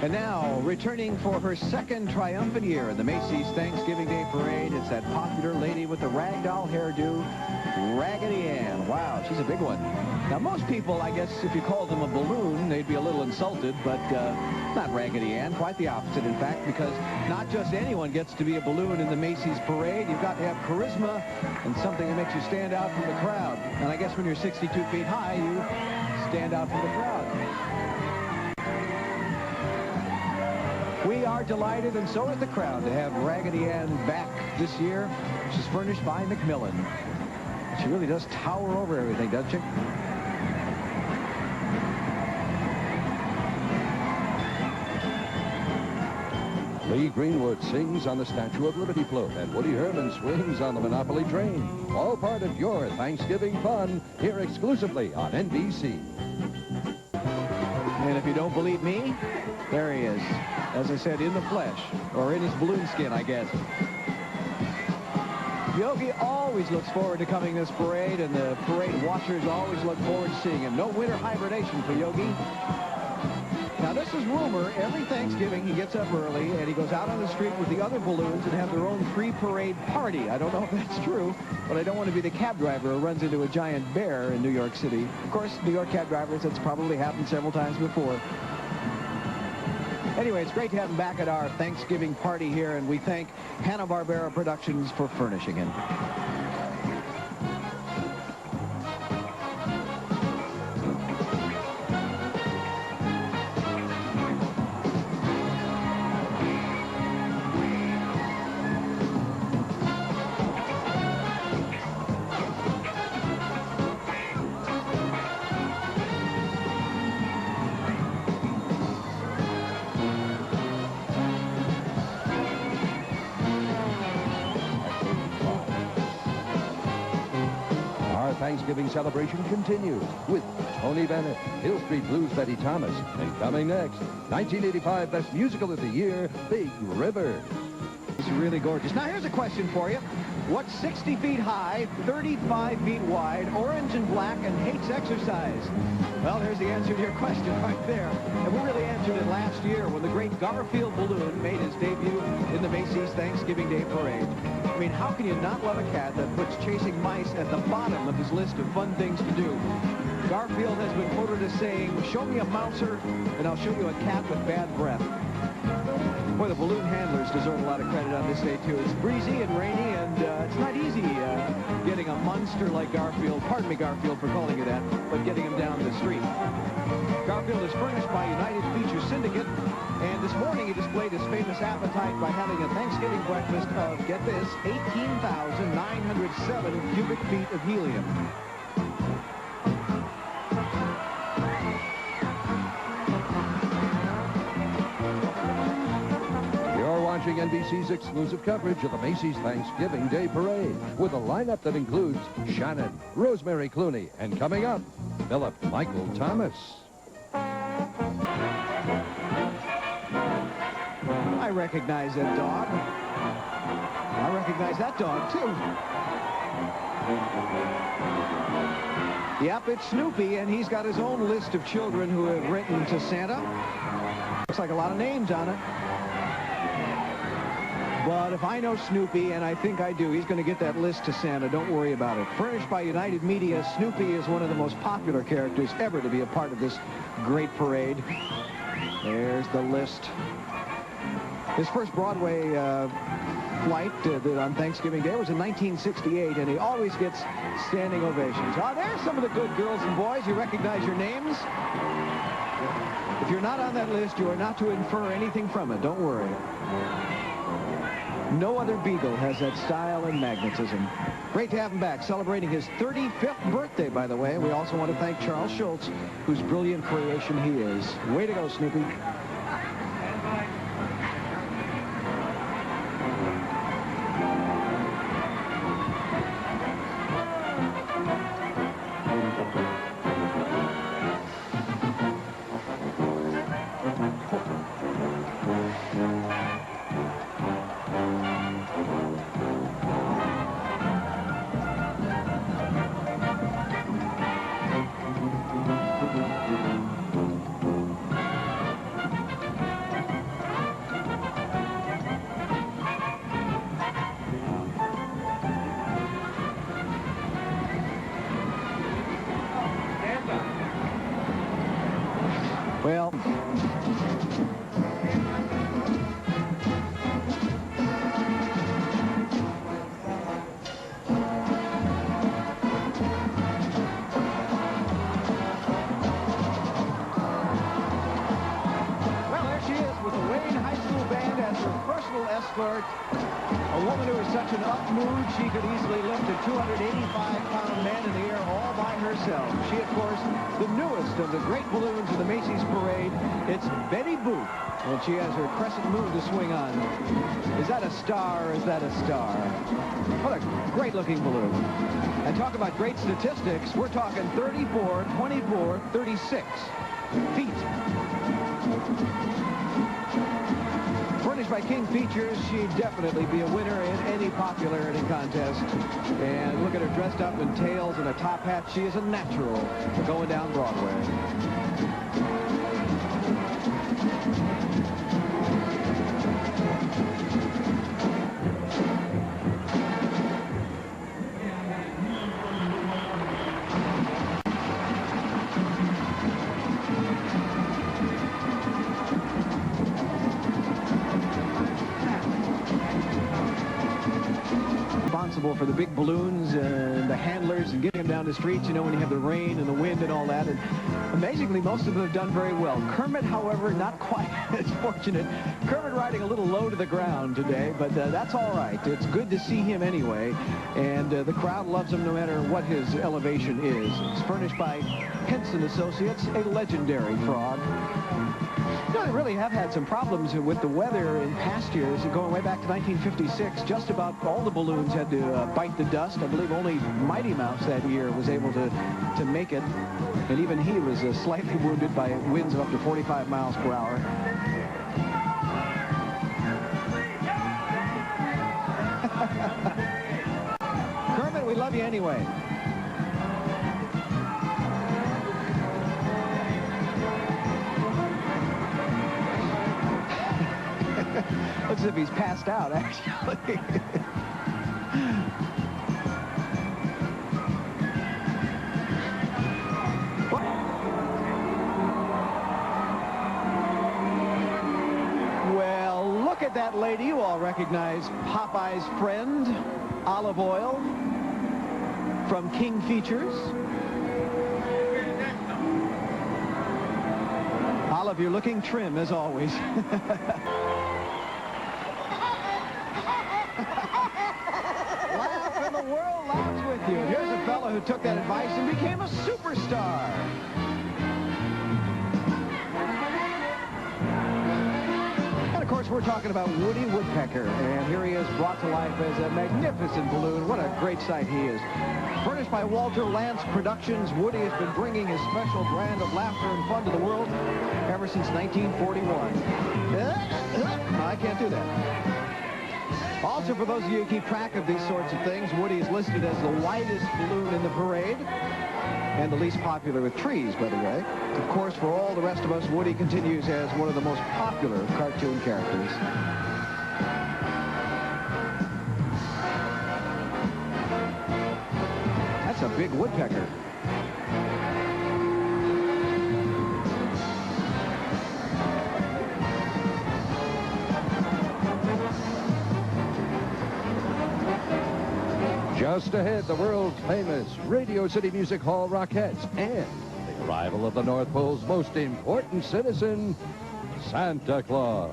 And now, returning for her second triumphant year in the Macy's Thanksgiving Day Parade, it's that popular lady with the ragdoll hairdo, Raggedy Ann. Wow, she's a big one. Now, most people, I guess, if you called them a balloon, they'd be a little insulted, but not Raggedy Ann. Quite the opposite, in fact, because not just anyone gets to be a balloon in the Macy's Parade. You've got to have charisma and something that makes you stand out from the crowd. And I guess when you're 62 feet high, you stand out from the crowd. We are delighted, and so is the crowd, to have Raggedy Ann back this year. She's furnished by Macmillan. She really does tower over everything, doesn't she? Lee Greenwood sings on the Statue of Liberty float, and Woody Herman swings on the Monopoly train. All part of your Thanksgiving fun, here exclusively on NBC. And if you don't believe me, there he is. As I said, in the flesh, or in his balloon skin, I guess. Yogi always looks forward to coming this parade, and the parade watchers always look forward to seeing him. No winter hibernation for Yogi. Now, this is rumor. Every Thanksgiving, he gets up early, and he goes out on the street with the other balloons and have their own pre-parade party. I don't know if that's true, but I don't want to be the cab driver who runs into a giant bear in New York City. Of course, New York cab drivers, that's probably happened several times before. Anyway, it's great to have him back at our Thanksgiving party here, and we thank Hanna-Barbera Productions for furnishing him. Thanksgiving celebration continues with Tony Bennett, Hill Street Blues' Betty Thomas, and coming next, 1985 Best Musical of the Year, Big River. It's really gorgeous. Now, here's a question for you. What's 60 feet high, 35 feet wide, orange and black, and hates exercise? Well, there's the answer to your question right there. And we really answered it last year when the great Garfield balloon made his debut in the Macy's Thanksgiving Day Parade. I mean, how can you not love a cat that puts chasing mice at the bottom of his list of fun things to do? Garfield has been quoted as saying, "Show me a mouser, and I'll show you a cat with bad breath." Boy, the balloon handlers deserve a lot of credit on this day, too. It's breezy and rainy, and it's not easy getting a monster like Garfield. Pardon me, Garfield, for calling you that, but getting him down the street. Garfield is furnished by United Feature Syndicate, and this morning he displayed his famous appetite by having a Thanksgiving breakfast of, get this, 18,907 cubic feet of helium. Watching NBC's exclusive coverage of the Macy's Thanksgiving Day Parade with a lineup that includes Shannon, Rosemary Clooney, and coming up, Philip Michael Thomas. I recognize that dog. I recognize that dog, too. Yep, it's Snoopy, and he's got his own list of children who have written to Santa. Looks like a lot of names on it. But if I know Snoopy, and I think I do, he's going to get that list to Santa. Don't worry about it. Furnished by United Media, Snoopy is one of the most popular characters ever to be a part of this great parade. There's the list. His first Broadway flight on Thanksgiving Day was in 1968, and he always gets standing ovations. Ah, there's some of the good girls and boys. You recognize your names? If you're not on that list, you are not to infer anything from it. Don't worry. No other Beagle has that style and magnetism. Great to have him back, celebrating his 35th birthday, by the way. We also want to thank Charles Schultz, whose brilliant creation he is. Way to go, Snoopy. Well, escort, a woman who is such an up mood she could easily lift a 285-pound man in the air all by herself. She, of course, the newest of the great balloons of the Macy's parade. It's Betty Boop, and she has her crescent moon to swing on. Is that a star or is that a star? What a great-looking balloon. And talk about great statistics, we're talking 34, 24, 36 feet. Furnished by King Features, she'd definitely be a winner in any popularity contest. And look at her dressed up in tails and a top hat. She is a natural for going down Broadway. For the big balloons and the handlers and getting them down the streets, you know, when you have the rain and the wind and all that. And amazingly, most of them have done very well. Kermit, however, not quite as fortunate. Kermit riding a little low to the ground today, but that's all right. It's good to see him anyway, and the crowd loves him no matter what his elevation is. It's furnished by Henson Associates, a legendary frog. You know, they really have had some problems with the weather in past years. Going way back to 1956, just about all the balloons had to bite the dust. I believe only Mighty Mouse that year was able to make it. And even he was slightly wounded by winds of up to 45 miles per hour. Kermit, we love you anyway. Looks as if he's passed out, actually. Well, look at that lady. You all recognize Popeye's friend, Olive Oil, from King Features. Olive, you're looking trim, as always. Laugh and the world laughs with you. Here's a fellow who took that advice and became a superstar. And of course, we're talking about Woody Woodpecker. And here he is brought to life as a magnificent balloon. What a great sight he is. Furnished by Walter Lantz Productions, Woody has been bringing his special brand of laughter and fun to the world ever since 1941. I can't do that. Also, for those of you who keep track of these sorts of things, Woody is listed as the widest balloon in the parade and the least popular with trees, by the way. Of course, for all the rest of us, Woody continues as one of the most popular cartoon characters. That's a big woodpecker. Just ahead, the world's famous Radio City Music Hall Rockettes and the arrival of the North Pole's most important citizen, Santa Claus.